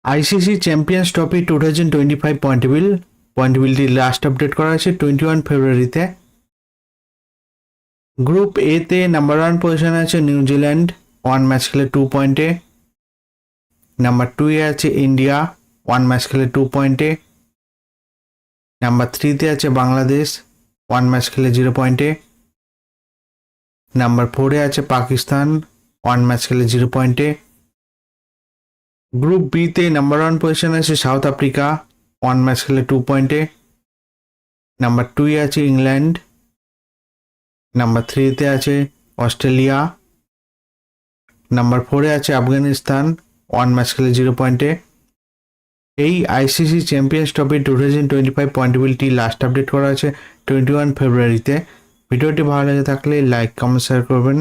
ICC champions trophy 2025 পয়েন্টেবিলিটি last update করা হয়েছে 21 ফেব্রুয়ারিতে। গ্রুপ এ তে নাম্বার 1 পজিশনে আছে নিউজিল্যান্ড, 1 ম্যাচ খেলে 2 পয়েন্টে। নাম্বার 2 এ আছে ইন্ডিয়া, 1 ম্যাচ খেলে 2 পয়েন্টে। নাম্বার 3 তে আছে বাংলাদেশ, 1 ম্যাচ খেলে 0 পয়েন্টে। নাম্বার 4 এ আছে পাকিস্তান, 1 ম্যাচ খেলে 0 পয়েন্টে। গ্রুপ বি তে নাম্বার 1 পজিশনে আছে সাউথ আফ্রিকা, 1 ম্যাচ খেলে 2 পয়েন্টে। নাম্বার 2 এ আছে ইংল্যান্ড। নাম্বার 3 তে আছে অস্ট্রেলিয়া। নাম্বার 4 এ আছে আফগানিস্তান, 1 ম্যাচ খেলে 0 পয়েন্টে। এই ICC champions trophy 2025 পয়েন্টেবিলিটি last update করা আছে 21 ফেব্রুয়ারিতে। ভিডিওটি ভালো লেগে থাকলে লাইক, কমেন্ট, শেয়ার করবেন।